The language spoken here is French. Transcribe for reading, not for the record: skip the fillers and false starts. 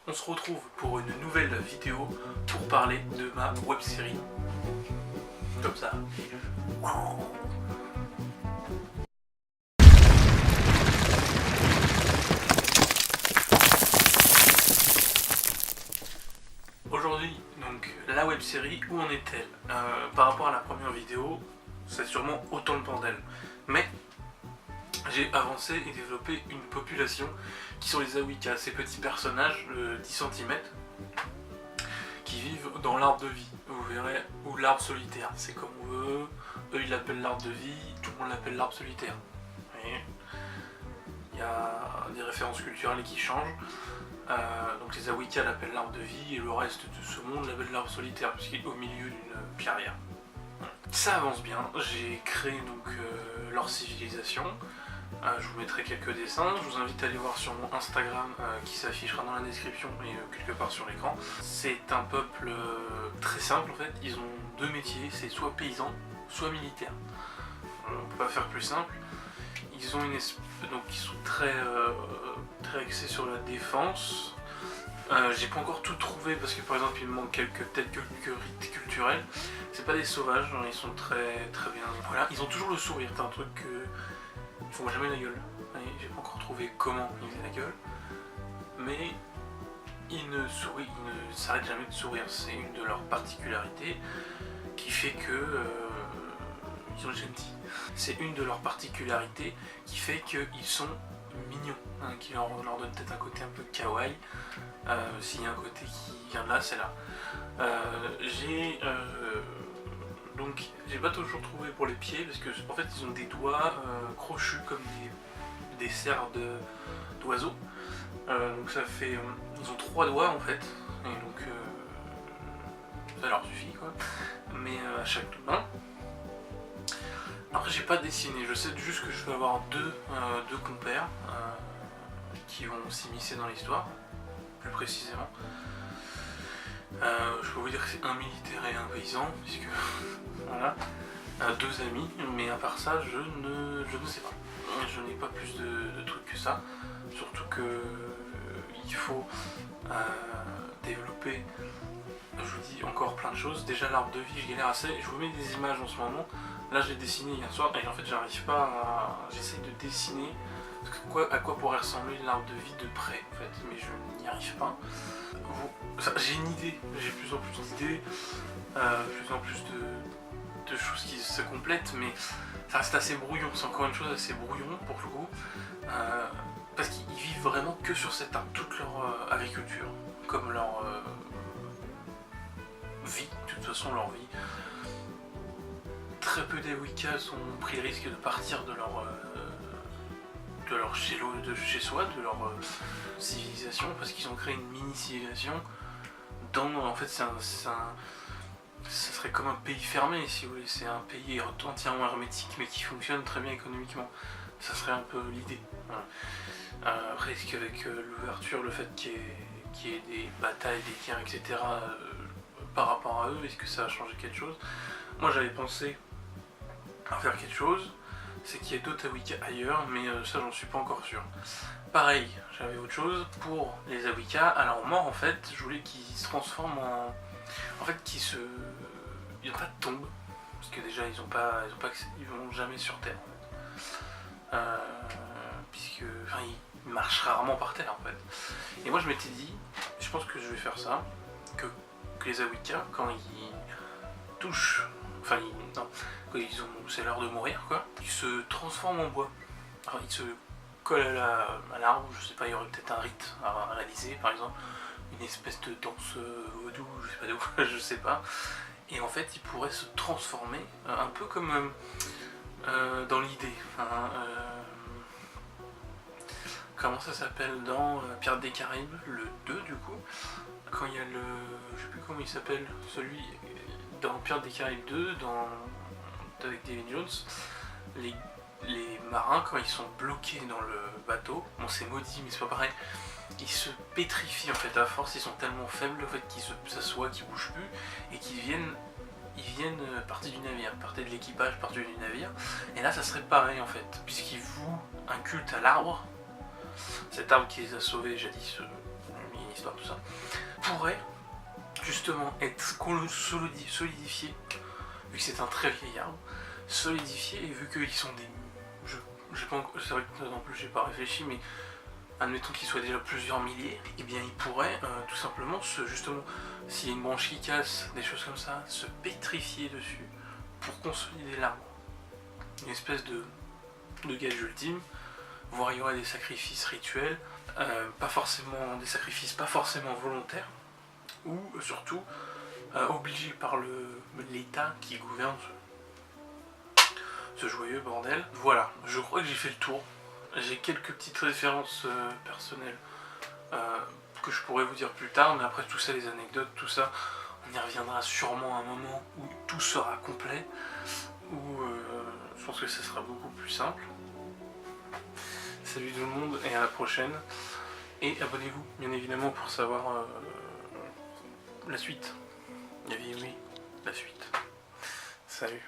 On se retrouve pour une nouvelle vidéo pour parler de ma web-série. Comme ça. Aujourd'hui, donc, la web-série, où en est-elle? Par rapport à la première vidéo, c'est sûrement autant de bordel. Mais j'ai avancé et développé une population qui sont les Awika, ces petits personnages de 10 cm qui vivent dans l'arbre de vie, vous verrez, ou l'arbre solitaire, c'est comme on veut. Eux ils l'appellent l'arbre de vie, tout le monde l'appelle l'arbre solitaire. Il y a des références culturelles qui changent. Donc les Awika l'appellent l'arbre de vie et le reste de ce monde l'appelle l'arbre solitaire puisqu'il est au milieu d'une pierrière. Ça avance bien, j'ai créé donc leur civilisation. Je vous mettrai quelques dessins, je vous invite à aller voir sur mon Instagram qui s'affichera dans la description et quelque part sur l'écran. C'est un peuple très simple en fait, ils ont deux métiers, c'est soit paysan, soit militaire. On peut pas faire plus simple. Ils ont donc ils sont très axés sur la défense. J'ai pas encore tout trouvé parce que par exemple il me manque peut-être quelques rites culturels. C'est pas des sauvages, hein, ils sont très bien. Voilà, ils ont toujours le sourire, c'est un truc que ils font jamais la gueule. J'ai pas encore trouvé comment ils faisaient la gueule. Mais ils ne s'arrêtent jamais de sourire. C'est une de leurs particularités qui fait que ils sont gentils. C'est une de leurs particularités qui fait qu'ils sont mignons, hein, qui leur donne peut-être un côté un peu kawaii. S'il y a un côté qui vient de là, c'est là. Donc j'ai pas toujours trouvé pour les pieds parce que en fait ils ont des doigts crochus comme des serres d'oiseaux. Donc ça fait ils ont 3 doigts en fait et donc ça leur suffit quoi. Mais à chaque main. Après j'ai pas dessiné, je sais juste que je vais avoir deux compères qui vont s'immiscer dans l'histoire, plus précisément. Je peux vous dire que c'est un militaire et un paysan, puisque voilà, deux amis, mais à part ça, je ne sais pas. Je n'ai pas plus de trucs que ça, surtout que il faut développer, je vous dis encore plein de choses. Déjà l'arbre de vie, je galère assez, je vous mets des images en ce moment. Là j'ai dessiné hier soir et en fait j'arrive pas à... J'essaie de dessiner à quoi pourrait ressembler l'arbre de vie de près en fait, mais je n'y arrive pas. J'ai une idée, j'ai de plus en plus d'idées, plus en plus de choses qui se complètent, mais ça reste assez brouillon, c'est encore une chose assez brouillon pour le coup, parce qu'ils vivent vraiment que sur cet arbre, toute leur agriculture, comme leur vie, de toute façon leur vie. Très peu d'Awikas ont pris le risque de partir de leur chez soi, de leur civilisation, parce qu'ils ont créé une mini-civilisation dans, en fait ça serait comme un pays fermé si vous voulez, c'est un pays entièrement hermétique mais qui fonctionne très bien économiquement, ça serait un peu l'idée. Voilà. Après est-ce qu'avec l'ouverture, le fait qu'il y ait des batailles, des guerres, etc. Par rapport à eux, est-ce que ça a changé quelque chose? Moi j'avais pensé à faire quelque chose, c'est qu'il y a d'autres Awika ailleurs, mais ça j'en suis pas encore sûr. Pareil, j'avais autre chose pour les Awika, à leur mort en fait, je voulais qu'ils se transforment en fait ils n'ont pas de tombe, parce que déjà ils vont jamais sur Terre en fait. Puisque, enfin ils marchent rarement par terre en fait. Et moi je m'étais dit, je pense que je vais faire ça, que les Awika, quand ils touchent, enfin non, quand c'est l'heure de mourir quoi, ils se transforment en bois. Alors, ils se collent à l'arbre, je sais pas, il y aurait peut-être un rite à réaliser par exemple, une espèce de danse vaudou, je sais pas d'où, je sais pas. Et en fait ils pourraient se transformer un peu comme dans l'idée. Comment ça s'appelle dans Pirates des Caraïbes, le 2 du coup, quand il y a le... je sais plus comment il s'appelle, celui dans Pirates des Caraïbes 2, avec David Jones, les marins quand ils sont bloqués dans le bateau, bon c'est maudit mais c'est pas pareil, ils se pétrifient en fait à force, ils sont tellement faibles en fait qu'ils s'assoient, qu'ils bougent plus et qu'ils viennent partir du navire, partir de l'équipage, partir du navire, et là ça serait pareil en fait, puisqu'ils vouent un culte à l'arbre, cet arbre qui les a sauvés jadis histoire, tout ça, pourrait justement être solidifié, vu que c'est un très vieil arbre, solidifié, et vu qu'ils sont des... C'est vrai que non plus j'ai pas réfléchi, mais admettons qu'ils soient déjà plusieurs milliers, et bien ils pourraient tout simplement justement, s'il y a une branche qui casse, des choses comme ça, se pétrifier dessus pour consolider l'arbre. Une espèce de gage ultime, voire il y aurait des sacrifices rituels, pas forcément des sacrifices pas forcément volontaires, ou surtout obligés par l'État qui gouverne ce joyeux bordel. Voilà, je crois que j'ai fait le tour. J'ai quelques petites références personnelles que je pourrais vous dire plus tard, mais après tout ça, les anecdotes, tout ça, on y reviendra sûrement à un moment où tout sera complet, où je pense que ça sera beaucoup plus simple. Salut tout le monde et à la prochaine. Et abonnez-vous, bien évidemment, pour savoir la suite. Oui, la suite. Salut.